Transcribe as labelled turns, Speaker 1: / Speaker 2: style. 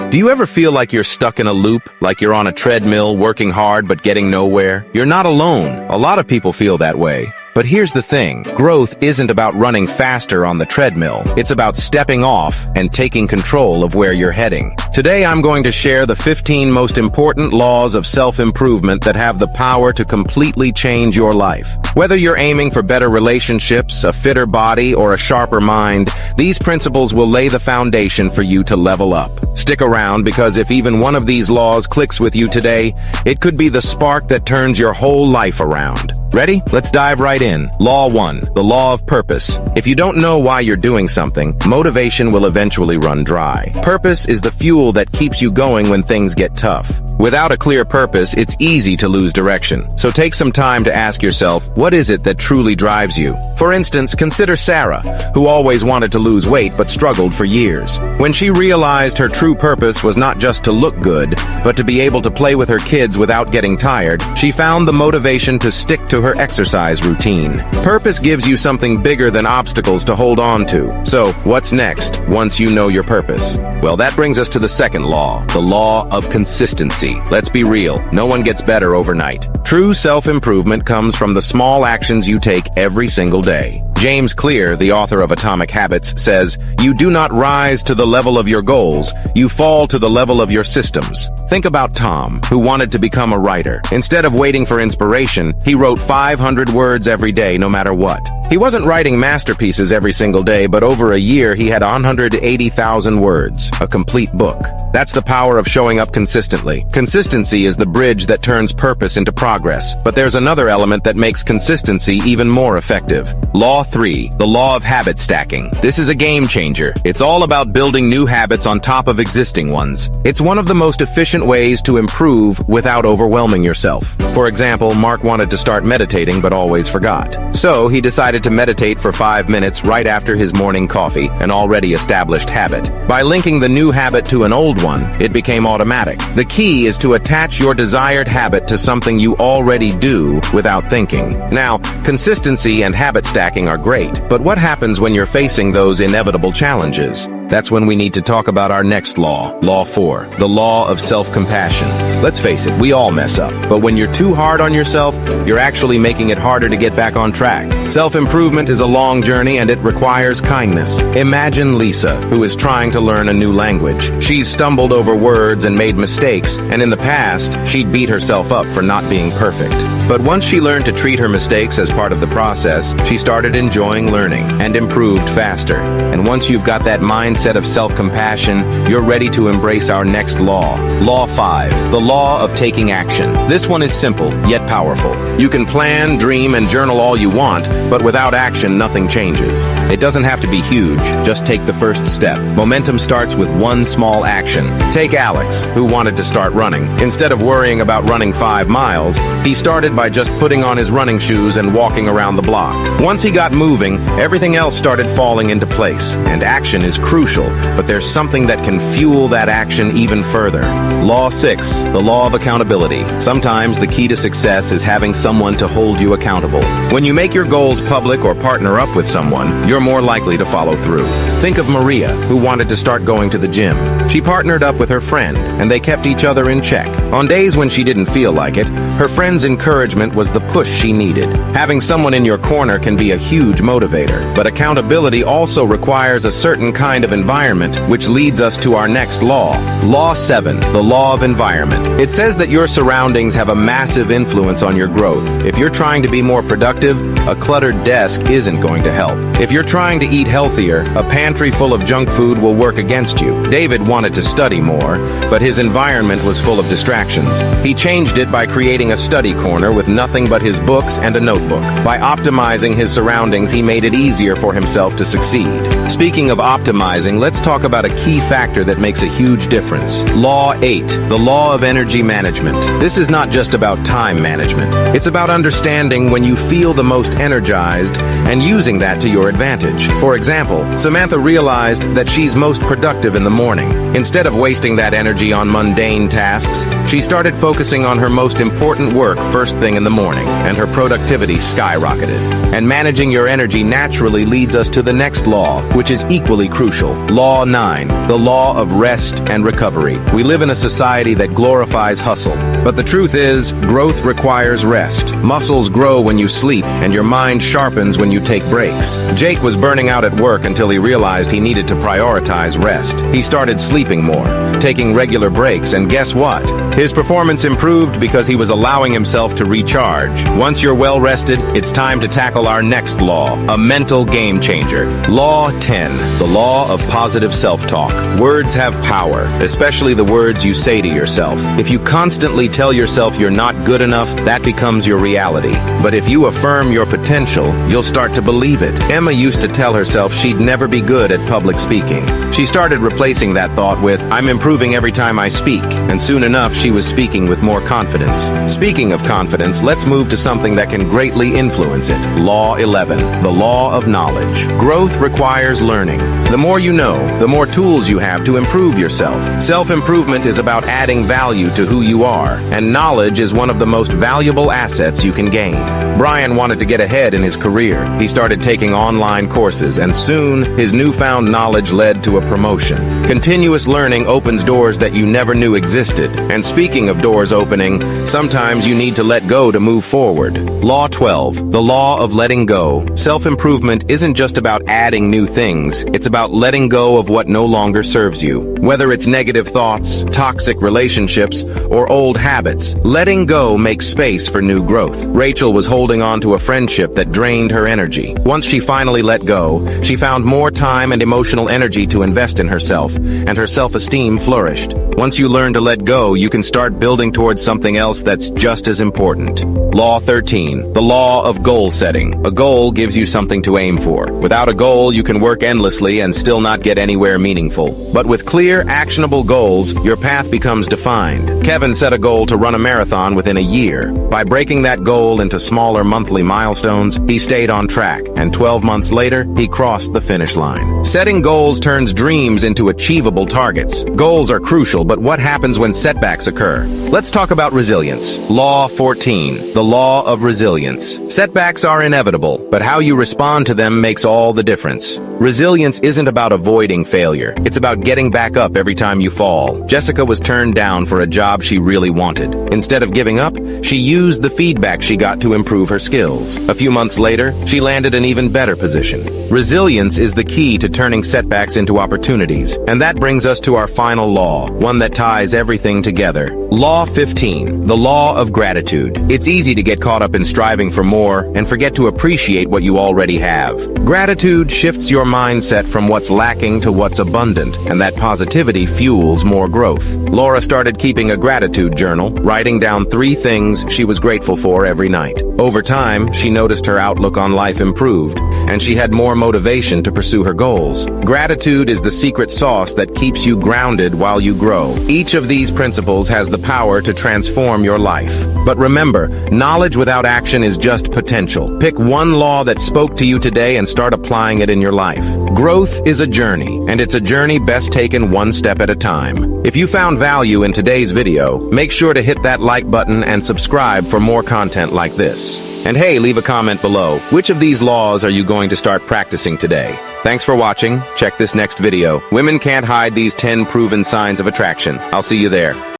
Speaker 1: Do you ever feel like you're stuck in a loop, like you're on a treadmill working hard but getting nowhere? You're not alone. A lot of people feel that way. But here's the thing, growth isn't about running faster on the treadmill. It's about stepping off and taking control of where you're heading. Today I'm going to share the 15 most important laws of self-improvement that have the power to completely change your life. Whether you're aiming for better relationships, a fitter body, or a sharper mind, these principles will lay the foundation for you to level up. Stick around because if even one of these laws clicks with you today, it could be the spark that turns your whole life around. Ready? Let's dive right in. Law 1, the law of purpose. If you don't know why you're doing something, motivation will eventually run dry. Purpose is the fuel that keeps you going when things get tough. Without a clear purpose, it's easy to lose direction. So take some time to ask yourself, what is it that truly drives you? For instance, consider Sarah, who always wanted to lose weight but struggled for years. When she realized her true purpose was not just to look good, but to be able to play with her kids without getting tired, she found the motivation to stick to her exercise routine. Purpose gives you something bigger than obstacles to hold on to. So, what's next, once you know your purpose? Well, that brings us to the second law, the law of consistency. Let's be real, no one gets better overnight. True self-improvement comes from the small actions you take every single day. James Clear, the author of Atomic Habits, says, "You do not rise to the level of your goals, you fall to the level of your systems." Think about Tom, who wanted to become a writer. Instead of waiting for inspiration, he wrote 500 words every day, no matter what. He wasn't writing masterpieces every single day, but over a year he had 180,000 words, a complete book. That's the power of showing up consistently. Consistency is the bridge that turns purpose into progress, but there's another element that makes consistency even more effective. Law 3, the law of habit stacking. This is a game changer. It's all about building new habits on top of existing ones. It's one of the most efficient ways to improve without overwhelming yourself. For example, Mark wanted to start meditating but always forgot. So he decided to meditate for 5 minutes right after his morning coffee, an already established habit. By linking the new habit to an old one, it became automatic. The key is to attach your desired habit to something you already do without thinking. Now, consistency and habit stacking are great, but what happens when you're facing those inevitable challenges? That's when we need to talk about our next law, Law 4, the law of self-compassion. Let's face it, we all mess up, but when you're too hard on yourself, you're actually making it harder to get back on track. Self-improvement is a long journey and it requires kindness. Imagine Lisa, who is trying to learn a new language. She's stumbled over words and made mistakes, and in the past, she'd beat herself up for not being perfect. But once she learned to treat her mistakes as part of the process, she started enjoying learning and improved faster. And once you've got that mindset of self-compassion, you're ready to embrace our next law. Law 5, the law of taking action. This one is simple, yet powerful. You can plan, dream, and journal all you want, but without action, nothing changes. It doesn't have to be huge, just take the first step. Momentum starts with one small action. Take Alex, who wanted to start running. Instead of worrying about running 5 miles, he started by just putting on his running shoes and walking around the block. Once he got moving, everything else started falling into place, and action is crucial, but there's something that can fuel that action even further. Law 6, the law of accountability. Sometimes the key to success is having someone to hold you accountable. When you make your goals public or partner up with someone, you're more likely to follow through. Think of Maria, who wanted to start going to the gym. She partnered up with her friend, and they kept each other in check. On days when she didn't feel like it, her friend's encouragement was the push she needed. Having someone in your corner can be a huge motivator, but accountability also requires a certain kind of environment, which leads us to our next law. Law 7, the law of environment. It says that your surroundings have a massive influence on your growth. If you're trying to be more productive, a cluttered desk isn't going to help. If you're trying to eat healthier, a pantry full of junk food will work against you. David wanted to study more, but his environment was full of distractions. He changed it by creating a study corner with nothing but his books and a notebook. By optimizing his surroundings, he made it easier for himself to succeed. Speaking of optimizing, let's talk about a key factor that makes a huge difference. Law 8, the law of energy management. This is not just about time management. It's about understanding when you feel the most energized, and using that to your advantage. For example, Samantha realized that she's most productive in the morning. Instead of wasting that energy on mundane tasks, she started focusing on her most important work first thing in the morning, and her productivity skyrocketed. And managing your energy naturally leads us to the next law, which is equally crucial. Law 9, the law of rest and recovery. We live in a society that glorifies hustle, but the truth is, growth requires rest. Muscles grow when you sleep, and your mind sharpens when you take breaks. Jake was burning out at work until he realized he needed to prioritize rest. He started sleeping more, taking regular breaks, and guess what? His performance improved because he was allowing himself to recharge. Once you're well rested, it's time to tackle our next law, a mental game changer. Law 10, the law of positive self-talk. Words have power, especially the words you say to yourself. If you constantly tell yourself you're not good enough, that becomes your reality. But if you affirm your potential, you'll start to believe it. Emma used to tell herself she'd never be good at public speaking. She started replacing that thought with, "I'm improving every time I speak," and soon enough she was speaking with more confidence. Speaking of confidence, let's move to something that can greatly influence it. Law 11, the law of knowledge. Growth requires learning. The more you know, the more tools you have to improve yourself. Self-improvement is about adding value to who you are, and knowledge is one of the most valuable assets you can gain. Brian wanted to get ahead in his career. He started taking online courses, and soon, his newfound knowledge led to a promotion. Continuous learning opens doors that you never knew existed. And speaking of doors opening, sometimes you need to let go to move forward. Law 12, the law of letting go. Self-improvement isn't just about adding new things, it's about letting go of what no longer serves you. Whether it's negative thoughts, toxic relationships, or old habits, letting go makes space for new growth. Rachel was holding on to a friendship that drained her energy. Once she finally let go, she found more time and emotional energy to invest in herself, and her self-esteem flourished. Once you learn to let go, you can start building towards something else that's just as important. Law 13, the law of goal setting. A goal gives you something to aim for. Without a goal, you can work endlessly and still not get anywhere meaningful. But with clear, actionable goals, your path becomes defined. Kevin set a goal to run a marathon within a year. By breaking that goal into smaller monthly milestones, he stayed on track, and 12 months later, he crossed the finish line. Setting goals turns dreams into achievable targets. Goals are crucial, but what happens when setbacks occur? Let's talk about resilience. Law 14, the law of resilience. Setbacks are inevitable, but how you respond to them makes all the difference. Resilience isn't about avoiding failure. It's about getting back up every time you fall. Jessica was turned down for a job she really wanted. Instead of giving up, she used the feedback she got to improve her skills. A few months later, she landed an even better position. Resilience is the key to turning setbacks into opportunities. And that brings us to our final law, one that ties everything together. Law 15, the law of gratitude. It's easy to get caught up in striving for more and forget to appreciate what you already have. Gratitude shifts your mindset from what's lacking to what's abundant, and that positivity fuels more growth. Laura started keeping a gratitude journal, writing down 3 things she was grateful for every night. Over time, she noticed her outlook on life improved, and she had more motivation to pursue her goals. Gratitude is the secret sauce that keeps you grounded while you grow. Each of these principles has the power to transform your life. But remember, knowledge without action is just potential. Pick one law that spoke to you today and start applying it in your life. Growth is a journey, and it's a journey best taken one step at a time. If you found value in today's video, make sure to hit that like button and subscribe for more content like this. And hey, leave a comment below. Which of these laws are you going to start practicing today? Thanks for watching. Check this next video. Women can't hide these 10 proven signs of attraction. I'll see you there.